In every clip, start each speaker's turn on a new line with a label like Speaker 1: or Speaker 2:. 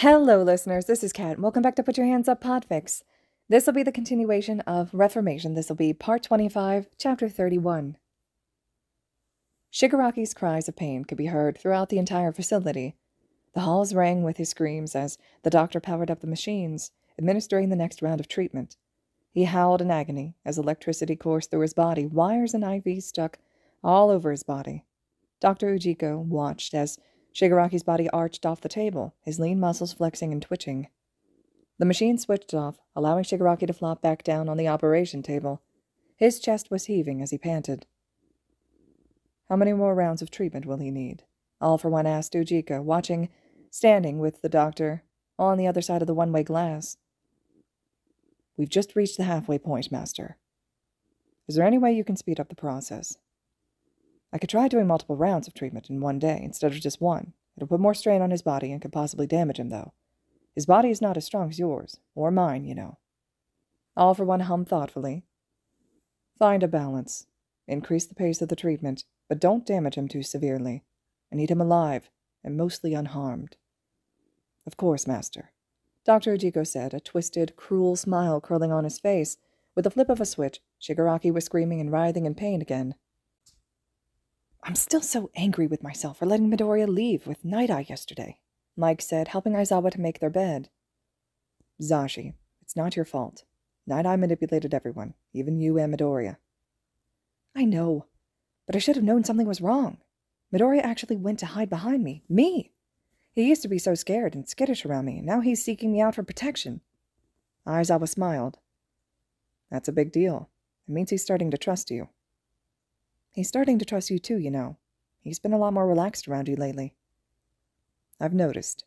Speaker 1: Hello, listeners. This is Kat. Welcome back to Put Your Hands Up Podfic. This will be the continuation of Reformation. This will be Part 25, Chapter 31. Shigaraki's cries of pain could be heard throughout the entire facility. The halls rang with his screams as the doctor powered up the machines, administering the next round of treatment. He howled in agony as electricity coursed through his body, wires and IVs stuck all over his body. Dr. Ujiko watched as Shigaraki's body arched off the table, his lean muscles flexing and twitching. The machine switched off, allowing Shigaraki to flop back down on the operation table. His chest was heaving as he panted. How many more rounds of treatment will he need? All for one asked Ujiko, standing with the doctor on the other side of the one-way glass. We've just reached the halfway point, Master. Is there any way you can speed up the process? I could try doing multiple rounds of treatment in one day instead of just one. It'll put more strain on his body and could possibly damage him, though. His body is not as strong as yours, or mine, you know. All for one hummed thoughtfully. Find a balance. Increase the pace of the treatment, but don't damage him too severely. I need him alive, and mostly unharmed. Of course, Master. Dr. Ujiko said, a twisted, cruel smile curling on his face. With the flip of a switch, Shigaraki was screaming and writhing in pain again. I'm still so angry with myself for letting Midoriya leave with Night Eye yesterday, Mike said, helping Aizawa to make their bed. Zashi, it's not your fault. Night Eye manipulated everyone, even you and Midoriya. I know, but I should have known something was wrong. Midoriya actually went to hide behind me. Me! He used to be so scared and skittish around me, and now he's seeking me out for protection. Aizawa smiled. That's a big deal. It means he's starting to trust you. He's starting to trust you too, you know. He's been a lot more relaxed around you lately. I've noticed.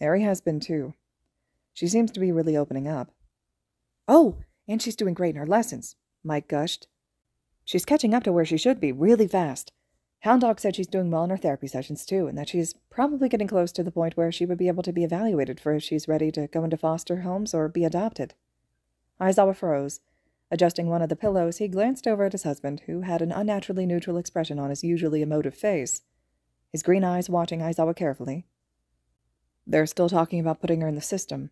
Speaker 1: Eri has been too. She seems to be really opening up. Oh, and she's doing great in her lessons, Mike gushed. She's catching up to where she should be, really fast. Hound Dog said she's doing well in her therapy sessions too, and that she's probably getting close to the point where she would be able to be evaluated for if she's ready to go into foster homes or be adopted. Aizawa froze. Adjusting one of the pillows, he glanced over at his husband, who had an unnaturally neutral expression on his usually emotive face, his green eyes watching Aizawa carefully. They're still talking about putting her in the system.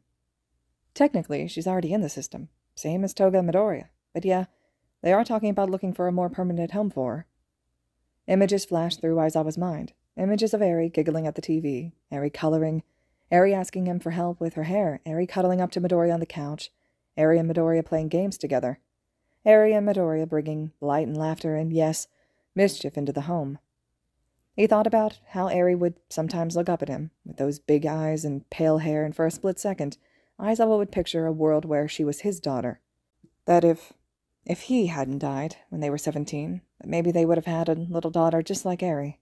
Speaker 1: Technically, she's already in the system, same as Toga and Midoriya, but yeah, they are talking about looking for a more permanent home for her. Images flashed through Aizawa's mind, images of Eri giggling at the TV, Eri coloring, Eri asking him for help with her hair, Eri cuddling up to Midoriya on the couch, Eri and Midoriya playing games together. Eri and Midoriya bringing light and laughter and, yes, mischief into the home. He thought about how Eri would sometimes look up at him, with those big eyes and pale hair, and for a split second, Aizawa would picture a world where she was his daughter. That if he hadn't died when they were 17, that maybe they would have had a little daughter just like Eri.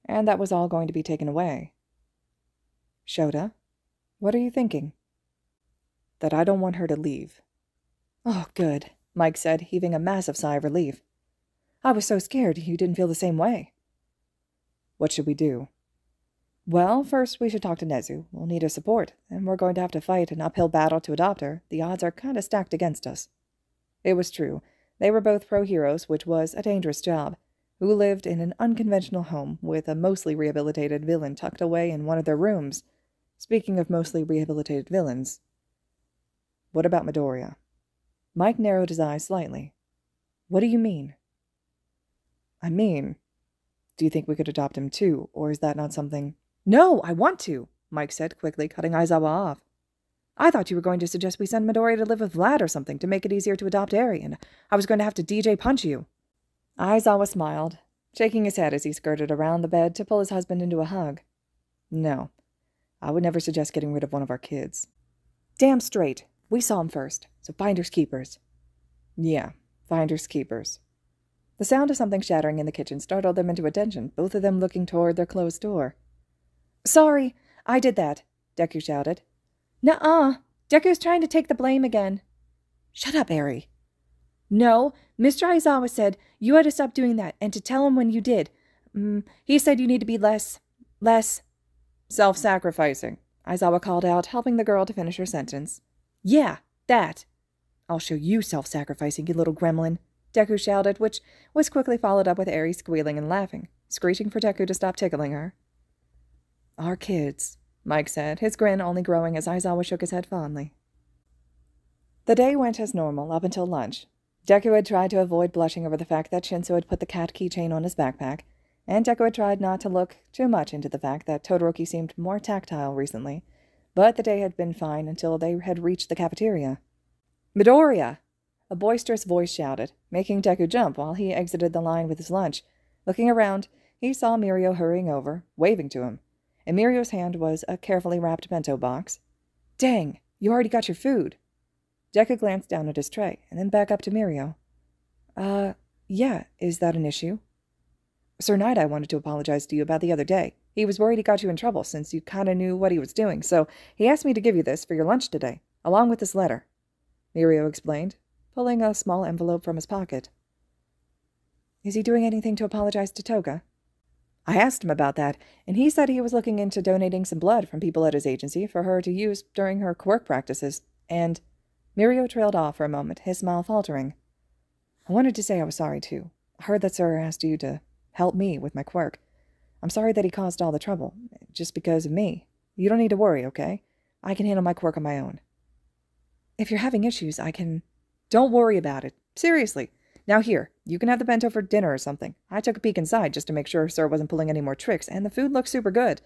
Speaker 1: And that was all going to be taken away. Shota, what are you thinking? That I don't want her to leave. Oh, good, Mike said, heaving a massive sigh of relief. I was so scared you didn't feel the same way. What should we do? Well, first we should talk to Nezu. We'll need her support, and we're going to have to fight an uphill battle to adopt her. The odds are kind of stacked against us. It was true. They were both pro-heroes, which was a dangerous job, who lived in an unconventional home with a mostly rehabilitated villain tucked away in one of their rooms. Speaking of mostly rehabilitated villains, what about Midoriya? Mike narrowed his eyes slightly. What do you mean? I mean, do you think we could adopt him too, or is that not something? No, I want to, Mike said, quickly cutting Aizawa off. I thought you were going to suggest we send Midoriya to live with Vlad or something to make it easier to adopt Eri, and I was going to have to DJ punch you. Aizawa smiled, shaking his head as he skirted around the bed to pull his husband into a hug. No, I would never suggest getting rid of one of our kids. Damn straight. We saw him first, so finders keepers. Yeah, finders keepers. The sound of something shattering in the kitchen startled them into attention, both of them looking toward their closed door. Sorry, I did that, Deku shouted. Nuh-uh, Deku's trying to take the blame again. Shut up, Eri. No, Mr. Aizawa said you had to stop doing that and to tell him when you did. He said you need to be less... self-sacrificing, Aizawa called out, helping the girl to finish her sentence. Yeah, that. I'll show you self-sacrificing, you little gremlin, Deku shouted, which was quickly followed up with Eri squealing and laughing, screeching for Deku to stop tickling her. Our kids, Mike said, his grin only growing as Aizawa shook his head fondly. The day went as normal up until lunch. Deku had tried to avoid blushing over the fact that Shinso had put the cat keychain on his backpack, and Deku had tried not to look too much into the fact that Todoroki seemed more tactile recently, but the day had been fine until they had reached the cafeteria. "Midoriya!" A boisterous voice shouted, making Deku jump while he exited the line with his lunch. Looking around, he saw Mirio hurrying over, waving to him. In Mirio's hand was a carefully wrapped bento box. "Dang, you already got your food." Deku glanced down at his tray, and then back up to Mirio. Yeah, is that an issue?" "Sir Night-Eye wanted to apologize to you about the other day. He was worried he got you in trouble since you kinda knew what he was doing, so he asked me to give you this for your lunch today, along with this letter," Mirio explained, pulling a small envelope from his pocket. "Is he doing anything to apologize to Toga?" "I asked him about that, and he said he was looking into donating some blood from people at his agency for her to use during her quirk practices, and—" Mirio trailed off for a moment, his smile faltering. "I wanted to say I was sorry, too. I heard that Sir asked you to help me with my quirk. I'm sorry that he caused all the trouble, just because of me. You don't need to worry, okay? I can handle my quirk on my own." "If you're having issues, I can—" "Don't worry about it. Seriously. Now here, you can have the bento for dinner or something. I took a peek inside just to make sure Sir wasn't pulling any more tricks, and the food looks super good.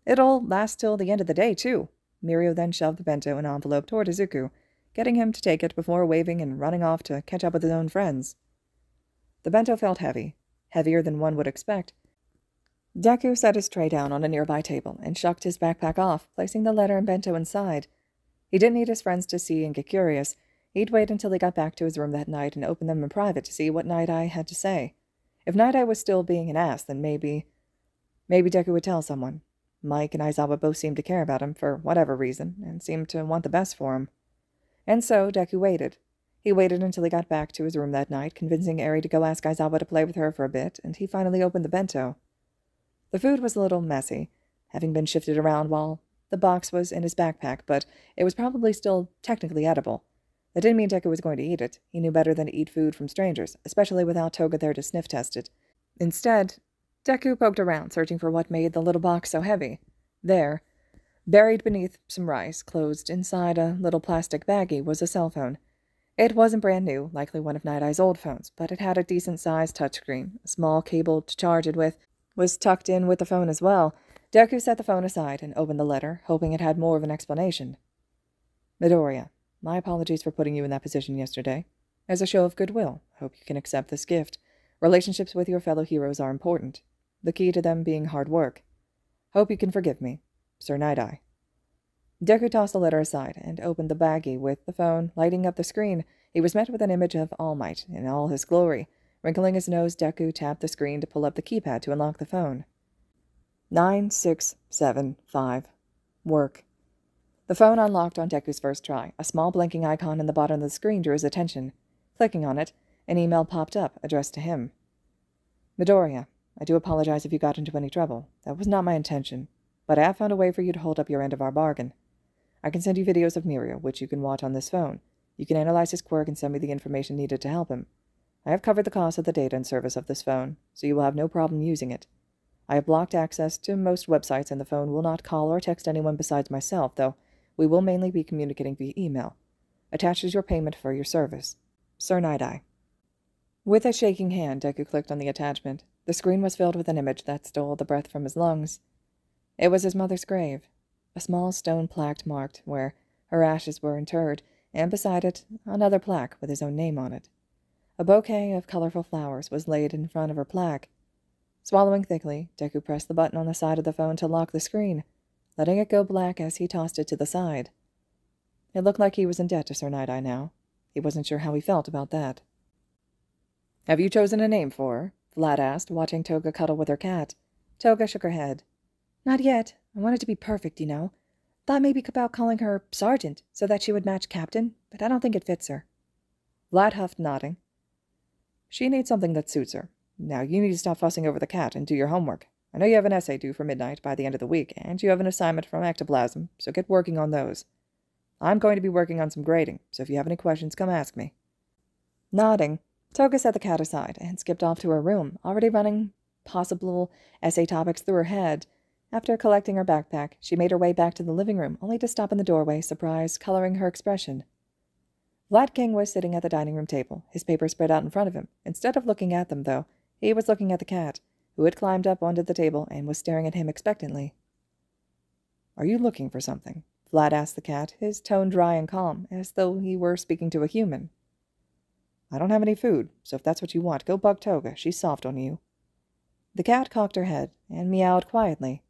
Speaker 1: It'll last till the end of the day, too." Mirio then shoved the bento in an envelope toward Izuku, getting him to take it before waving and running off to catch up with his own friends. The bento felt heavy, heavier than one would expect. Deku set his tray down on a nearby table and shucked his backpack off, placing the letter and bento inside. He didn't need his friends to see and get curious. He'd wait until he got back to his room that night and open them in private to see what Night-Eye had to say. If Night-Eye was still being an ass, then maybe Deku would tell someone. Mike and Aizawa both seemed to care about him for whatever reason, and seemed to want the best for him. And so Deku waited. He waited until he got back to his room that night, convincing Eri to go ask Aizawa to play with her for a bit, and he finally opened the bento. The food was a little messy, having been shifted around while the box was in his backpack, but it was probably still technically edible. That didn't mean Deku was going to eat it. He knew better than to eat food from strangers, especially without Toga there to sniff test it. Instead, Deku poked around, searching for what made the little box so heavy. There, buried beneath some rice, closed inside a little plastic baggie, was a cell phone. It wasn't brand new, likely one of Night-Eye's old phones, but it had a decent-sized touchscreen. A small cable to charge it with was tucked in with the phone as well. Deku set the phone aside and opened the letter, hoping it had more of an explanation. "Midoriya, my apologies for putting you in that position yesterday. As a show of goodwill, I hope you can accept this gift. Relationships with your fellow heroes are important, the key to them being hard work. Hope you can forgive me. Sir Night-Eye." Deku tossed the letter aside and opened the baggie with the phone. Lighting up the screen, he was met with an image of All Might in all his glory. Wrinkling his nose, Deku tapped the screen to pull up the keypad to unlock the phone. 9675. Work. The phone unlocked on Deku's first try. A small blinking icon in the bottom of the screen drew his attention. Clicking on it, an email popped up, addressed to him. "Midoriya, I do apologize if you got into any trouble. That was not my intention. But I have found a way for you to hold up your end of our bargain. I can send you videos of Mirio, which you can watch on this phone. You can analyze his quirk and send me the information needed to help him. I have covered the cost of the data and service of this phone, so you will have no problem using it. I have blocked access to most websites, and the phone will not call or text anyone besides myself, though we will mainly be communicating via email. Attached is your payment for your service. Sir Night-Eye." With a shaking hand, Deku clicked on the attachment. The screen was filled with an image that stole the breath from his lungs. It was his mother's grave, a small stone plaque marked where her ashes were interred, and beside it another plaque with his own name on it. A bouquet of colorful flowers was laid in front of her plaque. Swallowing thickly, Deku pressed the button on the side of the phone to lock the screen, letting it go black as he tossed it to the side. It looked like he was in debt to Sir Night-Eye now. He wasn't sure how he felt about that. "Have you chosen a name for her?" Vlad asked, watching Toga cuddle with her cat. Toga shook her head. "Not yet. I want it to be perfect, you know. Thought maybe about calling her Sergeant, so that she would match Captain, but I don't think it fits her." Vlad huffed, nodding. "She needs something that suits her. Now you need to stop fussing over the cat and do your homework. I know you have an essay due for midnight by the end of the week, and you have an assignment from ectoplasm, so get working on those. I'm going to be working on some grading, so if you have any questions, come ask me." Nodding, Toga set the cat aside and skipped off to her room, already running possible essay topics through her head. After collecting her backpack, she made her way back to the living room, only to stop in the doorway, surprise coloring her expression. Vlad King was sitting at the dining room table, his papers spread out in front of him. Instead of looking at them, though, he was looking at the cat, who had climbed up onto the table and was staring at him expectantly. "Are you looking for something?" Vlad asked the cat, his tone dry and calm, as though he were speaking to a human. "I don't have any food, so if that's what you want, go bug Toga. She's soft on you." The cat cocked her head and meowed quietly.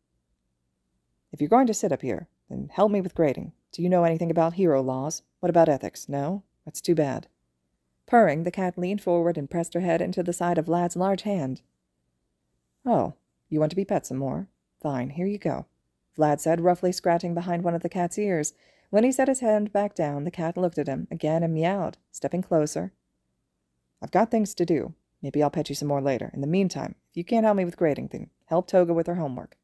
Speaker 1: "If you're going to sit up here, then help me with grading. Do you know anything about hero laws? What about ethics? No? That's too bad." Purring, the cat leaned forward and pressed her head into the side of Vlad's large hand. "Oh, you want to be pet some more? Fine, here you go," Vlad said, roughly scratching behind one of the cat's ears. When he set his hand back down, the cat looked at him again and meowed, stepping closer. "I've got things to do. Maybe I'll pet you some more later. In the meantime, if you can't help me with grading, then help Toga with her homework."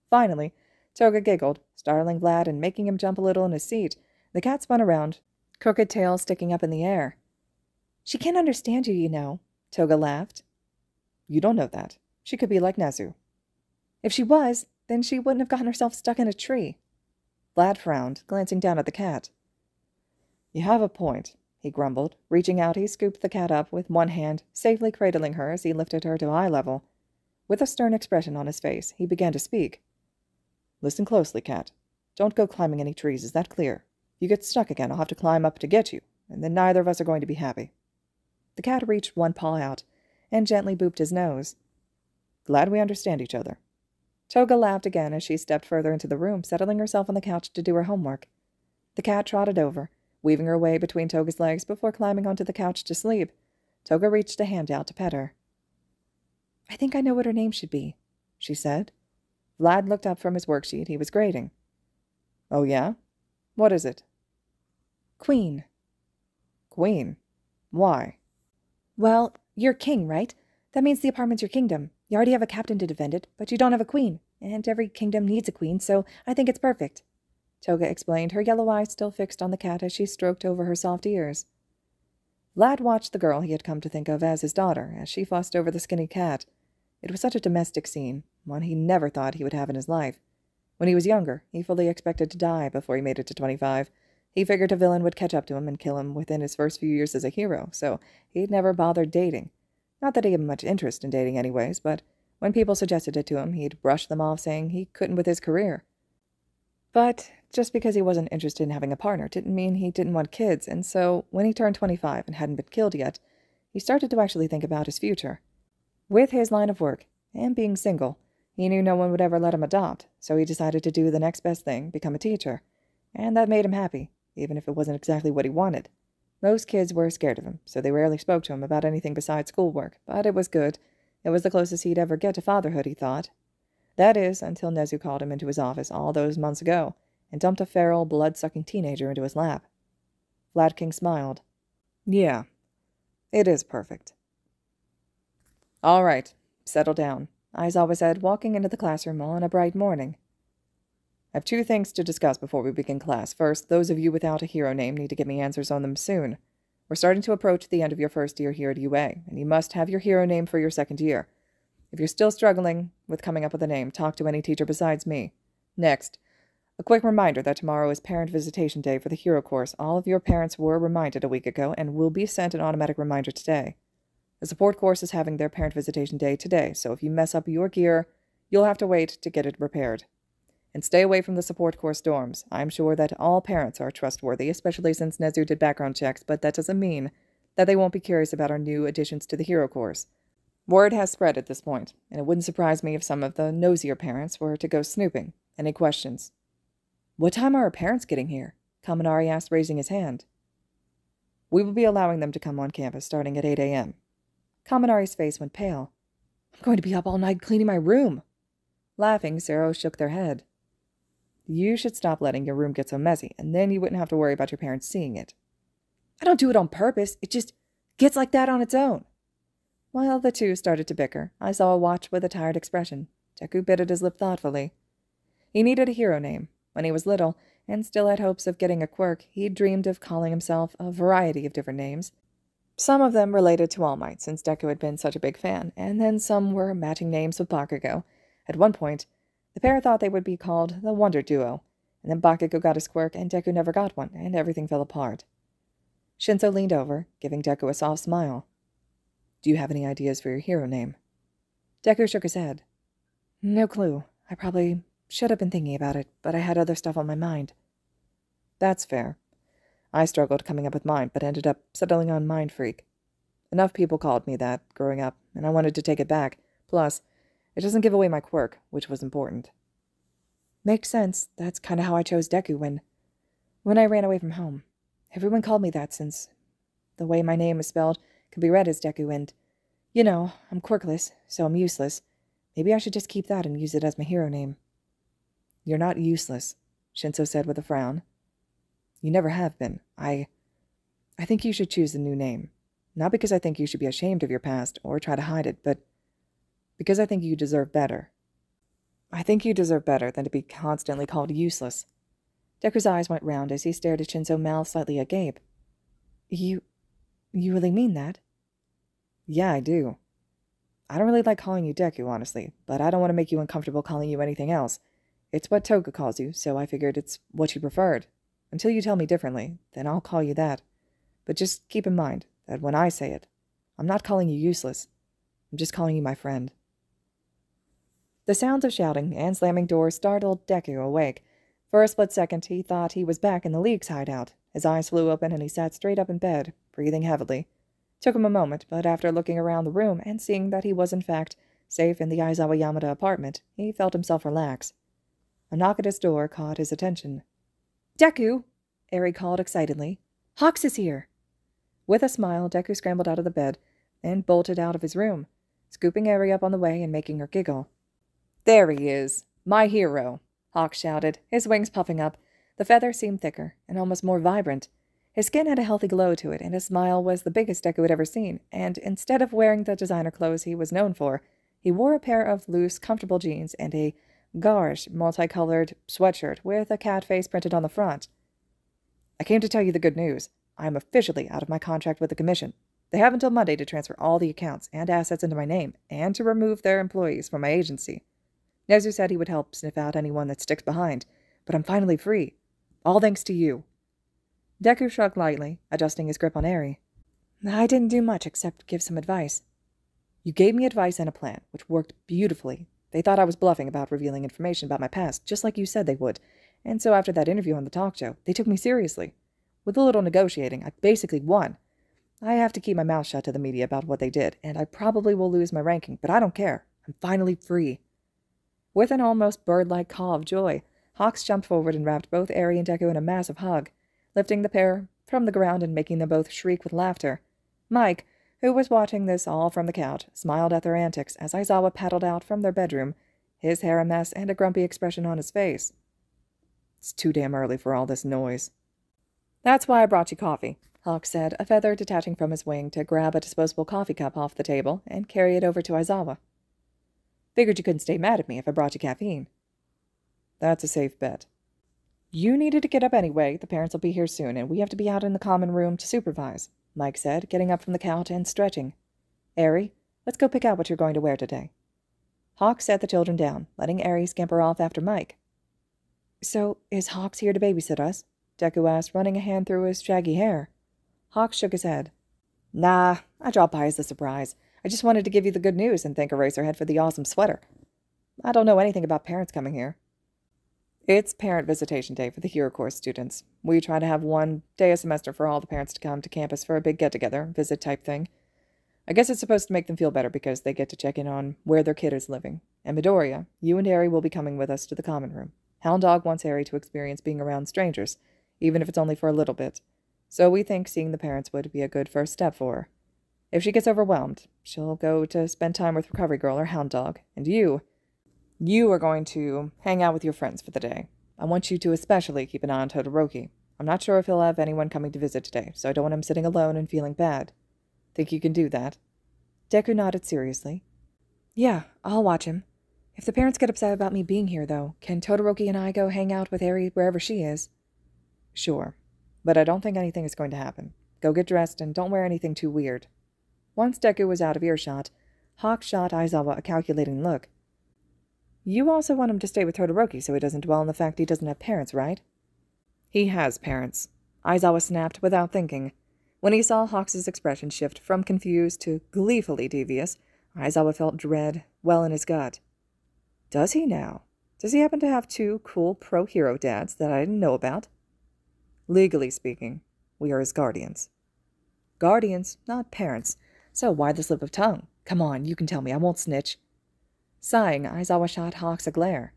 Speaker 1: Finally, Toga giggled, startling Vlad and making him jump a little in his seat. The cat spun around, crooked tail sticking up in the air. "She can't understand you, you know," Toga laughed. "You don't know that. She could be like Nezu." "If she was, then she wouldn't have gotten herself stuck in a tree." Vlad frowned, glancing down at the cat. "You have a point," he grumbled. Reaching out, he scooped the cat up with one hand, safely cradling her as he lifted her to eye level. With a stern expression on his face, he began to speak. "Listen closely, cat. Don't go climbing any trees, is that clear? If you get stuck again, I'll have to climb up to get you, and then neither of us are going to be happy." The cat reached one paw out and gently booped his nose. "Glad we understand each other." Toga laughed again as she stepped further into the room, settling herself on the couch to do her homework. The cat trotted over, weaving her way between Toga's legs before climbing onto the couch to sleep. Toga reached a hand out to pet her. "I think I know what her name should be," she said. Vlad looked up from his worksheet he was grading. "Oh, yeah? What is it?" "Queen." "Queen? Why?" "Well, you're king, right? That means the apartment's your kingdom. You already have a captain to defend it, but you don't have a queen, and every kingdom needs a queen, so I think it's perfect," Toga explained, her yellow eyes still fixed on the cat as she stroked over her soft ears. Vlad watched the girl he had come to think of as his daughter as she fussed over the skinny cat. It was such a domestic scene, one he never thought he would have in his life. When he was younger, he fully expected to die before he made it to 25. He figured a villain would catch up to him and kill him within his first few years as a hero, so he'd never bothered dating. Not that he had much interest in dating anyways, but when people suggested it to him, he'd brush them off, saying he couldn't with his career. But just because he wasn't interested in having a partner didn't mean he didn't want kids, and so when he turned 25 and hadn't been killed yet, he started to actually think about his future. With his line of work, and being single, he knew no one would ever let him adopt, so he decided to do the next best thing, become a teacher. And that made him happy, even if it wasn't exactly what he wanted. Most kids were scared of him, so they rarely spoke to him about anything besides schoolwork, but it was good. It was the closest he'd ever get to fatherhood, he thought. That is, until Nezu called him into his office all those months ago, and dumped a feral, blood-sucking teenager into his lap. Vlad King smiled. "Yeah, it is perfect." "All right, settle down," Aizawa said, walking into the classroom on a bright morning. "I have 2 things to discuss before we begin class. First, those of you without a hero name need to get me answers on them soon. We're starting to approach the end of your first year here at UA, and you must have your hero name for your second year. If you're still struggling with coming up with a name, talk to any teacher besides me. Next, a quick reminder that tomorrow is Parent Visitation Day for the Hero course. All of your parents were reminded a week ago and will be sent an automatic reminder today. The support course is having their Parent Visitation Day today, so if you mess up your gear, you'll have to wait to get it repaired. And stay away from the support course dorms. I'm sure that all parents are trustworthy, especially since Nezu did background checks, but that doesn't mean that they won't be curious about our new additions to the Hero course. Word has spread at this point, and it wouldn't surprise me if some of the nosier parents were to go snooping. Any questions?" "What time are our parents getting here?" Kaminari asked, raising his hand. "We will be allowing them to come on campus starting at 8 a.m. Kaminari's face went pale. "I'm going to be up all night cleaning my room." Laughing, Zero shook their head. "You should stop letting your room get so messy, and then you wouldn't have to worry about your parents seeing it." "I don't do it on purpose. It just gets like that on its own." While the two started to bicker, Aizawa watched with a tired expression. Deku bit at his lip thoughtfully. He needed a hero name. When he was little, and still had hopes of getting a quirk, he dreamed of calling himself a variety of different names. Some of them related to All Might, since Deku had been such a big fan, and then some were matching names with Bakugou. At one point, The pair thought they would be called the Wonder Duo, and then Bakugou got his quirk and Deku never got one, and everything fell apart. Shinso leaned over, giving Deku a soft smile. Do you have any ideas for your hero name? Deku shook his head. No clue. I probably should have been thinking about it, but I had other stuff on my mind. That's fair. I struggled coming up with mine, but ended up settling on Mind Freak. Enough people called me that growing up, and I wanted to take it back. Plus, it doesn't give away my quirk, which was important. Makes sense. That's kind of how I chose Deku when I ran away from home. Everyone called me that since the way my name is spelled could be read as Deku, and, you know, I'm quirkless, so I'm useless. Maybe I should just keep that and use it as my hero name. You're not useless, Shinso said with a frown. You never have been. I think you should choose a new name. Not because I think you should be ashamed of your past or try to hide it, but because I think you deserve better. I think you deserve better than to be constantly called useless. Deku's eyes went round as he stared at Shinso, mouth slightly agape. You really mean that? Yeah, I do. I don't really like calling you Deku, honestly, but I don't want to make you uncomfortable calling you anything else. It's what Toga calls you, so I figured it's what you preferred. Until you tell me differently, then I'll call you that. But just keep in mind that when I say it, I'm not calling you useless. I'm just calling you my friend. The sounds of shouting and slamming doors startled Deku awake. For a split second, he thought he was back in the League's hideout. His eyes flew open and he sat straight up in bed, breathing heavily. It took him a moment, but after looking around the room and seeing that he was in fact safe in the Aizawa Yamada apartment, he felt himself relax. A knock at his door caught his attention. Deku! Eri called excitedly. Hawks is here! With a smile, Deku scrambled out of the bed and bolted out of his room, scooping Eri up on the way and making her giggle. There he is! My hero! Hawks shouted, his wings puffing up. The feathers seemed thicker and almost more vibrant. His skin had a healthy glow to it, and his smile was the biggest Deku had ever seen, and instead of wearing the designer clothes he was known for, he wore a pair of loose, comfortable jeans and a garish, multicolored sweatshirt with a cat face printed on the front. I came to tell you the good news. I am officially out of my contract with the Commission. They have until Monday to transfer all the accounts and assets into my name, and to remove their employees from my agency. Nezu said he would help sniff out anyone that sticks behind, but I'm finally free. All thanks to you. Deku shrugged lightly, adjusting his grip on Eri. I didn't do much except give some advice. You gave me advice and a plan, which worked beautifully. They thought I was bluffing about revealing information about my past, just like you said they would, and so after that interview on the talk show, they took me seriously. With a little negotiating, I basically won. I have to keep my mouth shut to the media about what they did, and I probably will lose my ranking, but I don't care. I'm finally free. With an almost bird-like caw of joy, Hawks jumped forward and wrapped both Eri and Deku in a massive hug, lifting the pair from the ground and making them both shriek with laughter. Mike, who was watching this all from the couch, smiled at their antics as Aizawa paddled out from their bedroom, his hair a mess and a grumpy expression on his face. It's too damn early for all this noise. That's why I brought you coffee, Hawks said, a feather detaching from his wing to grab a disposable coffee cup off the table and carry it over to Aizawa. Figured you couldn't stay mad at me if I brought you caffeine. That's a safe bet. You needed to get up anyway. The parents will be here soon, and we have to be out in the common room to supervise, Mike said, getting up from the couch and stretching. Eri, let's go pick out what you're going to wear today. Hawks set the children down, letting Eri scamper off after Mike. So, is Hawks here to babysit us? Deku asked, running a hand through his shaggy hair. Hawks shook his head. Nah, I dropped by as a surprise. I just wanted to give you the good news and thank Eraserhead for the awesome sweater. I don't know anything about parents coming here. It's parent visitation day for the Hero Course students. We try to have one day a semester for all the parents to come to campus for a big get-together, visit type thing. I guess it's supposed to make them feel better because they get to check in on where their kid is living. And Midoriya, you and Eri will be coming with us to the common room. Hound Dog wants Eri to experience being around strangers, even if it's only for a little bit. So we think seeing the parents would be a good first step for her. If she gets overwhelmed, she'll go to spend time with Recovery Girl or Hound Dog. And you are going to hang out with your friends for the day. I want you to especially keep an eye on Todoroki. I'm not sure if he'll have anyone coming to visit today, so I don't want him sitting alone and feeling bad. Think you can do that? Deku nodded seriously. Yeah, I'll watch him. If the parents get upset about me being here, though, can Todoroki and I go hang out with Eri wherever she is? Sure, but I don't think anything is going to happen. Go get dressed and don't wear anything too weird. Once Deku was out of earshot, Hawk shot Aizawa a calculating look. You also want him to stay with Todoroki so he doesn't dwell on the fact he doesn't have parents, right? He has parents. Aizawa snapped without thinking. When he saw Hawks' expression shift from confused to gleefully devious, Aizawa felt dread well in his gut. Does he now? Does he happen to have 2 cool pro-hero dads that I didn't know about? Legally speaking, we are his guardians. Guardians, not parents. So why the slip of tongue? Come on, you can tell me, I won't snitch. Sighing, Aizawa shot Hawks a glare.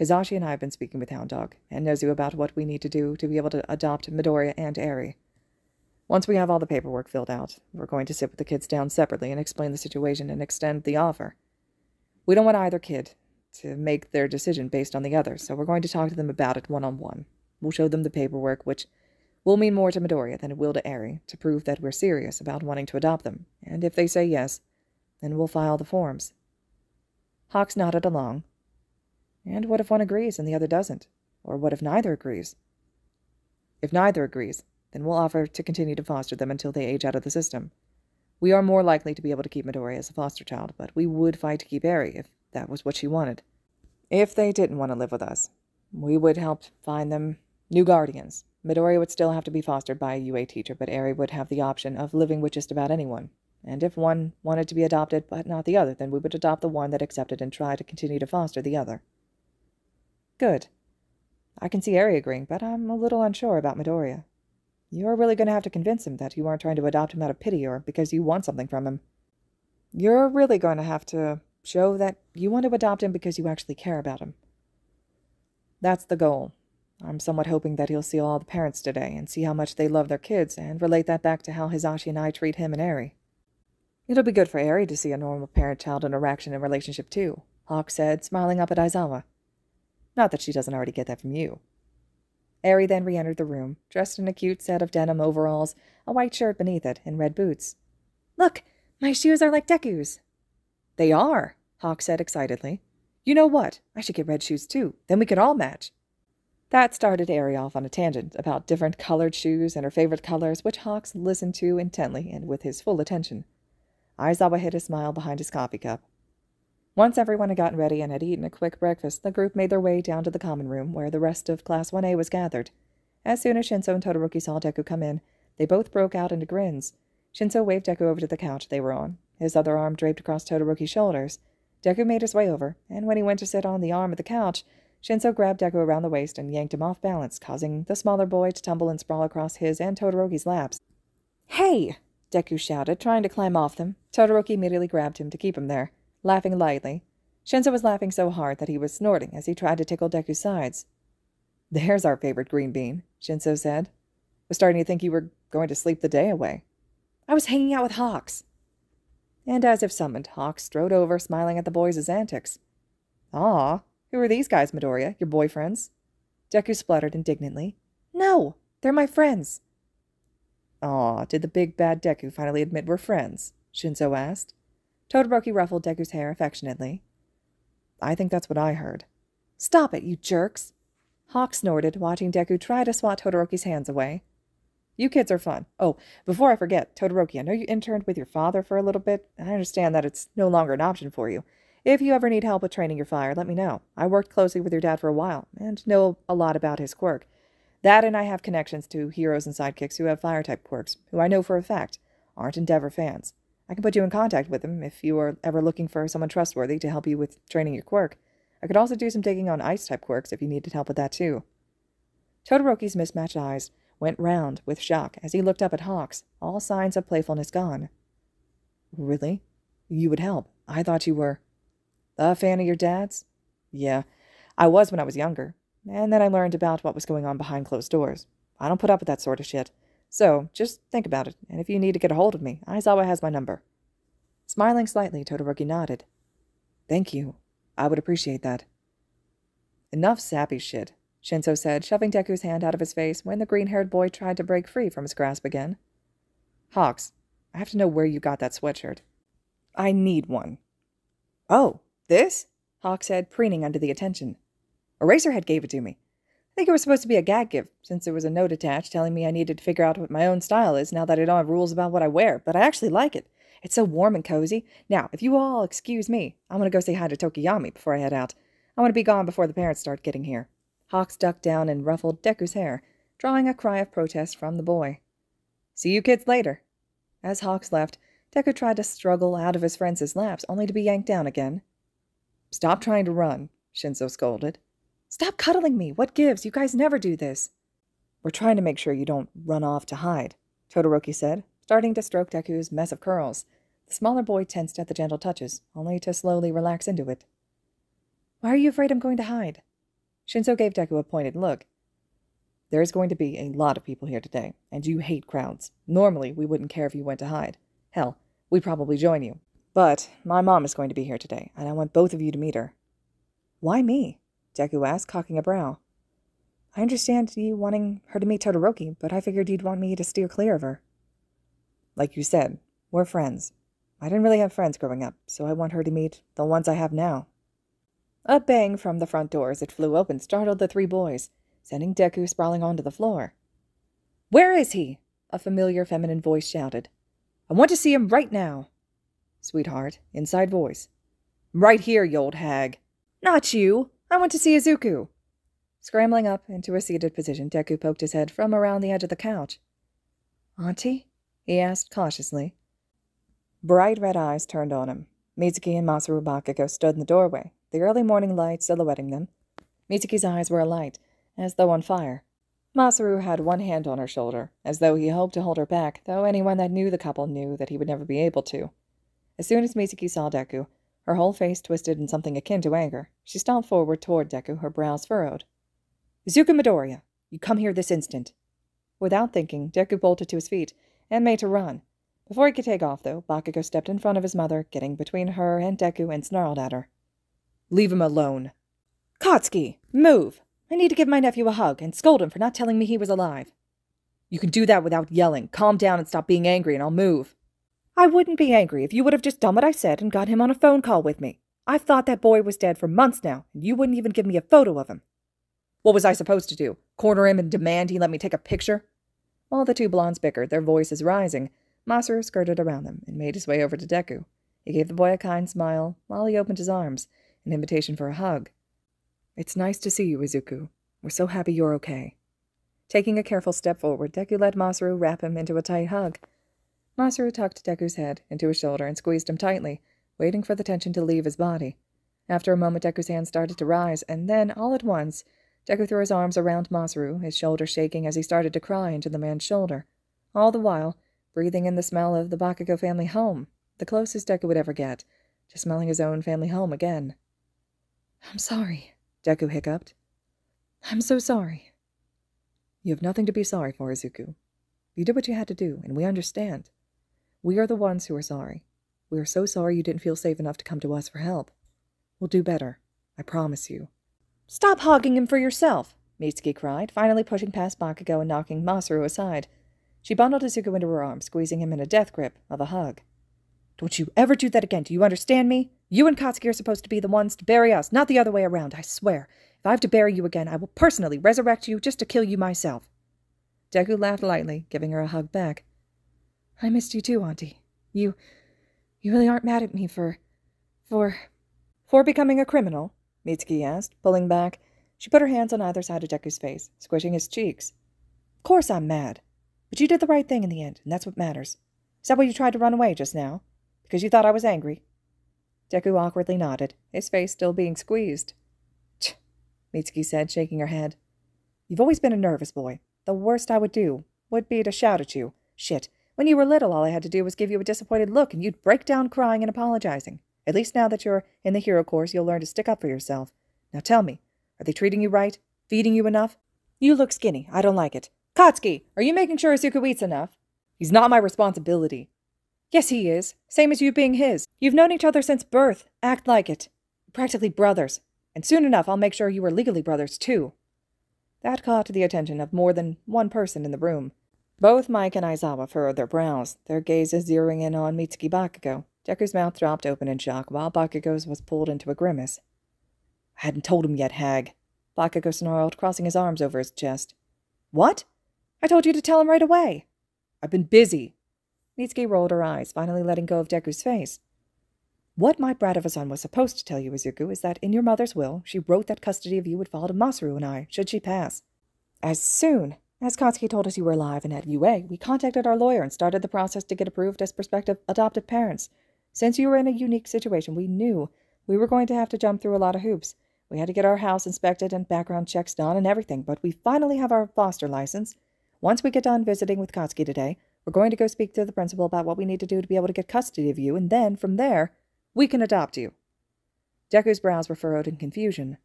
Speaker 1: Hizashi and I have been speaking with Hound Dog, and knows you about what we need to do to be able to adopt Midoriya and Eri. Once we have all the paperwork filled out, we're going to sit with the kids down separately and explain the situation and extend the offer. We don't want either kid to make their decision based on the other, so we're going to talk to them about it one-on-one. We'll show them the paperwork, which will mean more to Midoriya than it will to Eri, to prove that we're serious about wanting to adopt them, and if they say yes, then we'll file the forms. Hawks nodded along. And what if one agrees and the other doesn't? Or what if neither agrees? If neither agrees, then we'll offer to continue to foster them until they age out of the system. We are more likely to be able to keep Midoriya as a foster child, but we would fight to keep Eri if that was what she wanted. If they didn't want to live with us, we would help find them new guardians. Midoriya would still have to be fostered by a UA teacher, but Eri would have the option of living with just about anyone. And if one wanted to be adopted but not the other, then we would adopt the one that accepted and try to continue to foster the other. Good. I can see Eri agreeing, but I'm a little unsure about Midoriya. You're really going to have to convince him that you aren't trying to adopt him out of pity or because you want something from him. You're really going to have to show that you want to adopt him because you actually care about him. That's the goal. I'm somewhat hoping that he'll see all the parents today and see how much they love their kids and relate that back to how Hizashi and I treat him and Eri. It'll be good for Eri to see a normal parent-child interaction and relationship too, Hawk said, smiling up at Aizawa. Not that she doesn't already get that from you. Eri then re-entered the room, dressed in a cute set of denim overalls, a white shirt beneath it, and red boots. Look, my shoes are like Deku's. They are, Hawk said excitedly. You know what? I should get red shoes too. Then we could all match. That started Eri off on a tangent about different colored shoes and her favorite colors, which Hawks listened to intently and with his full attention. Aizawa hid a smile behind his coffee cup. Once everyone had gotten ready and had eaten a quick breakfast, the group made their way down to the common room, where the rest of Class 1A was gathered. As soon as Shinso and Todoroki saw Deku come in, they both broke out into grins. Shinso waved Deku over to the couch they were on, his other arm draped across Todoroki's shoulders. Deku made his way over, and when he went to sit on the arm of the couch, Shinso grabbed Deku around the waist and yanked him off balance, causing the smaller boy to tumble and sprawl across his and Todoroki's laps. Hey! Deku shouted, trying to climb off them. Todoroki immediately grabbed him to keep him there, laughing lightly. Shinso was laughing so hard that he was snorting as he tried to tickle Deku's sides. There's our favorite green bean, Shinso said. Was starting to think you were going to sleep the day away. I was hanging out with Hawks. And as if summoned, Hawks strode over, smiling at the boys' antics. Aw, who are these guys, Midoriya? Your boyfriends? Deku spluttered indignantly. No, they're my friends. Aw, did the big bad Deku finally admit we're friends? Shinso asked. Todoroki ruffled Deku's hair affectionately. I think that's what I heard. Stop it, you jerks! Hawk snorted, watching Deku try to swat Todoroki's hands away. You kids are fun. Oh, before I forget, Todoroki, I know you interned with your father for a little bit, and I understand that it's no longer an option for you. If you ever need help with training your fire, let me know. I worked closely with your dad for a while, and know a lot about his quirk. That and I have connections to heroes and sidekicks who have fire-type quirks, who I know for a fact aren't Endeavor fans. I can put you in contact with them if you are ever looking for someone trustworthy to help you with training your quirk. I could also do some digging on ice-type quirks if you needed help with that too. Todoroki's mismatched eyes went round with shock as he looked up at Hawks, all signs of playfulness gone. Really? You would help? I thought you were... A fan of your dad's? Yeah, I was when I was younger, and then I learned about what was going on behind closed doors. I don't put up with that sort of shit. So, just think about it, and if you need to get a hold of me, Aizawa has my number. Smiling slightly, Todoroki nodded. Thank you. I would appreciate that. Enough sappy shit, Shinso said, shoving Deku's hand out of his face when the green-haired boy tried to break free from his grasp again. Hawks, I have to know where you got that sweatshirt. I need one. Oh, this? Hawks said, preening under the attention. Eraserhead gave it to me. I think it was supposed to be a gag gift, since there was a note attached telling me I needed to figure out what my own style is now that I don't have rules about what I wear, but I actually like it. It's so warm and cozy. Now, if you all excuse me, I'm going to go say hi to Tokiyami before I head out. I want to be gone before the parents start getting here." Hawks ducked down and ruffled Deku's hair, drawing a cry of protest from the boy. "See you kids later." As Hawks left, Deku tried to struggle out of his friends' laps, only to be yanked down again. "Stop trying to run," Shinzo scolded. "Stop cuddling me! What gives? You guys never do this." "We're trying to make sure you don't run off to hide," Todoroki said, starting to stroke Deku's mess of curls. The smaller boy tensed at the gentle touches, only to slowly relax into it. "Why are you afraid I'm going to hide?" Shinzo gave Deku a pointed look. "There is going to be a lot of people here today, and you hate crowds. Normally, we wouldn't care if you went to hide. Hell, we'd probably join you. But my mom is going to be here today, and I want both of you to meet her." "Why me?" Deku asked, cocking a brow. "I understand you wanting her to meet Todoroki, but I figured you'd want me to steer clear of her." "Like you said, we're friends. I didn't really have friends growing up, so I want her to meet the ones I have now." A bang from the front door as it flew open startled the three boys, sending Deku sprawling onto the floor. "Where is he?" a familiar feminine voice shouted. "I want to see him right now." "Sweetheart," inside voice. "Right here, you old hag." "Not you! I want to see Izuku." Scrambling up into a seated position, Deku poked his head from around the edge of the couch. "Auntie?" he asked cautiously. Bright red eyes turned on him. Mitsuki and Masaru Bakugou stood in the doorway, the early morning light silhouetting them. Mitsuki's eyes were alight, as though on fire. Masaru had one hand on her shoulder, as though he hoped to hold her back, though anyone that knew the couple knew that he would never be able to. As soon as Mitsuki saw Deku, her whole face twisted in something akin to anger. She stomped forward toward Deku, her brows furrowed. "Izuku Midoriya, you come here this instant." Without thinking, Deku bolted to his feet and made to run. Before he could take off, though, Bakugou stepped in front of his mother, getting between her and Deku and snarled at her. "Leave him alone." "Katsuki, move! I need to give my nephew a hug and scold him for not telling me he was alive." "You can do that without yelling. Calm down and stop being angry and I'll move." "I wouldn't be angry if you would have just done what I said and got him on a phone call with me. I've thought that boy was dead for months now, and you wouldn't even give me a photo of him." "What was I supposed to do? Corner him and demand he let me take a picture?" While the two blondes bickered, their voices rising, Masaru skirted around them and made his way over to Deku. He gave the boy a kind smile while he opened his arms, an invitation for a hug. "It's nice to see you, Izuku. We're so happy you're okay." Taking a careful step forward, Deku let Masaru wrap him into a tight hug. Masaru tucked Deku's head into his shoulder and squeezed him tightly, waiting for the tension to leave his body. After a moment, Deku's hands started to rise, and then, all at once, Deku threw his arms around Masaru, his shoulder shaking as he started to cry into the man's shoulder. All the while, breathing in the smell of the Bakugou family home, the closest Deku would ever get to smelling his own family home again. "I'm sorry," Deku hiccuped. "I'm so sorry." "You have nothing to be sorry for, Izuku. You did what you had to do, and we understand. We are the ones who are sorry. We are so sorry you didn't feel safe enough to come to us for help. We'll do better. I promise you." "Stop hogging him for yourself," Mitsuki cried, finally pushing past Bakugou and knocking Masaru aside. She bundled Izuku into her arms, squeezing him in a death grip of a hug. "Don't you ever do that again, do you understand me? You and Katsuki are supposed to be the ones to bury us, not the other way around, I swear. If I have to bury you again, I will personally resurrect you just to kill you myself." Deku laughed lightly, giving her a hug back. "I missed you too, Auntie. You really aren't mad at me for becoming a criminal?" Mitsuki asked, pulling back. She put her hands on either side of Deku's face, squishing his cheeks. "Of course I'm mad. But you did the right thing in the end, and that's what matters. Is that why you tried to run away just now? Because you thought I was angry?" Deku awkwardly nodded, his face still being squeezed. "Tch," Mitsuki said, shaking her head. "You've always been a nervous boy. The worst I would do would be to shout at you. Shit, when you were little, all I had to do was give you a disappointed look, and you'd break down crying and apologizing. At least now that you're in the hero course, you'll learn to stick up for yourself. Now tell me, are they treating you right? Feeding you enough? You look skinny. I don't like it. Katsuki, are you making sure Izuku eats enough?" "He's not my responsibility." "Yes, he is. Same as you being his. You've known each other since birth. Act like it. You're practically brothers. And soon enough, I'll make sure you are legally brothers, too." That caught the attention of more than one person in the room. Both Mike and Aizawa furrowed their brows, their gazes zeroing in on Mitsuki Bakugou. Deku's mouth dropped open in shock, while Bakugou's was pulled into a grimace. "I hadn't told him yet, hag," Bakugou snarled, crossing his arms over his chest. "What? I told you to tell him right away." "I've been busy." Mitsuki rolled her eyes, finally letting go of Deku's face. What my brat of a son was supposed to tell you, Izuku, is that in your mother's will, she wrote that custody of you would fall to Masaru and I, should she pass. As soon as Katsuki told us you were alive and at UA, we contacted our lawyer and started the process to get approved as prospective adoptive parents. Since you were in a unique situation, we knew we were going to have to jump through a lot of hoops. We had to get our house inspected and background checks done and everything, but we finally have our foster license. Once we get done visiting with Katsuki today, we're going to go speak to the principal about what we need to do to be able to get custody of you, and then, from there, we can adopt you. Deku's brows were furrowed in confusion.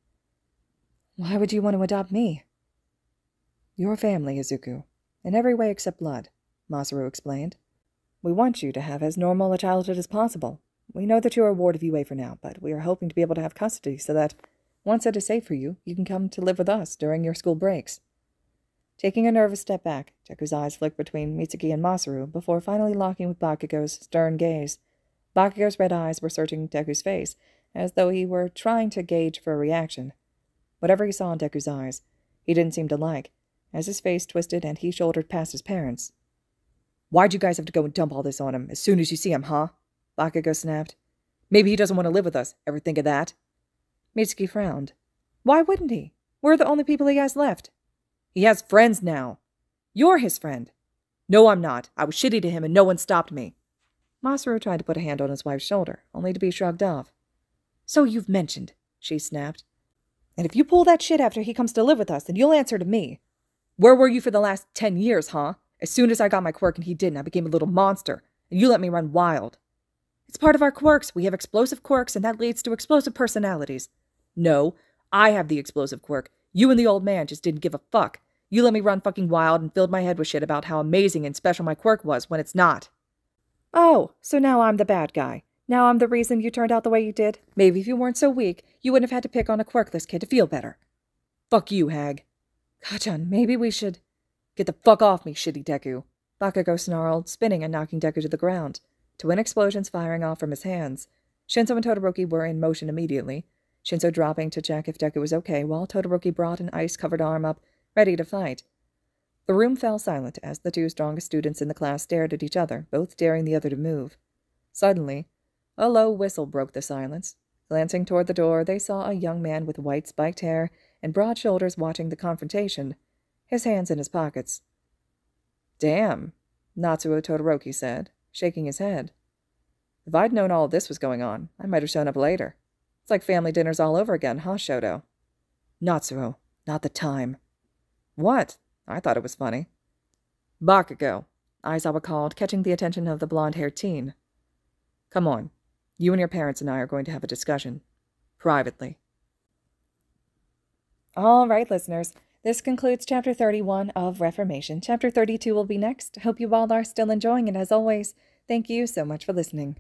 Speaker 1: Why would you want to adopt me? Your family, Izuku. In every way except blood, Masaru explained. We want you to have as normal a childhood as possible. We know that you are a ward of UA for now, but we are hoping to be able to have custody so that, once it is safe for you, you can come to live with us during your school breaks. Taking a nervous step back, Deku's eyes flicked between Mitsuki and Masaru before finally locking with Bakugou's stern gaze. Bakugou's red eyes were searching Deku's face, as though he were trying to gauge for a reaction. Whatever he saw in Deku's eyes, he didn't seem to like, as his face twisted and he shouldered past his parents. Why'd you guys have to go and dump all this on him as soon as you see him, huh? Bakugou snapped. Maybe he doesn't want to live with us. Ever think of that? Mitsuki frowned. Why wouldn't he? We're the only people he has left. He has friends now. You're his friend. No, I'm not. I was shitty to him and no one stopped me. Masaru tried to put a hand on his wife's shoulder, only to be shrugged off. So you've mentioned, she snapped. And if you pull that shit after he comes to live with us, then you'll answer to me. Where were you for the last 10 years, huh? As soon as I got my quirk and he didn't, I became a little monster, and you let me run wild. It's part of our quirks. We have explosive quirks, and that leads to explosive personalities. No, I have the explosive quirk. You and the old man just didn't give a fuck. You let me run fucking wild and filled my head with shit about how amazing and special my quirk was when it's not. Oh, so now I'm the bad guy. Now I'm the reason you turned out the way you did? Maybe if you weren't so weak, you wouldn't have had to pick on a quirkless kid to feel better. Fuck you, hag. Kachan, maybe we should... Get the fuck off me, shitty Deku. Bakugou snarled, spinning and knocking Deku to the ground. Twin explosions firing off from his hands. Shinso and Todoroki were in motion immediately, Shinso dropping to check if Deku was okay, while Todoroki brought an ice-covered arm up, ready to fight. The room fell silent as the two strongest students in the class stared at each other, both daring the other to move. Suddenly, a low whistle broke the silence. Glancing toward the door, they saw a young man with white spiked hair and broad shoulders watching the confrontation, his hands in his pockets. Damn, Natsuo Todoroki said, shaking his head. If I'd known all this was going on, I might have shown up later. It's like family dinners all over again, huh, Shoto? Natsuo, not the time. What? I thought it was funny. Bakugou, Aizawa called, catching the attention of the blonde-haired teen. Come on. You and your parents and I are going to have a discussion. Privately. All right, listeners. This concludes Chapter 31 of Reformation. Chapter 32 will be next. Hope you all are still enjoying it. As always, thank you so much for listening.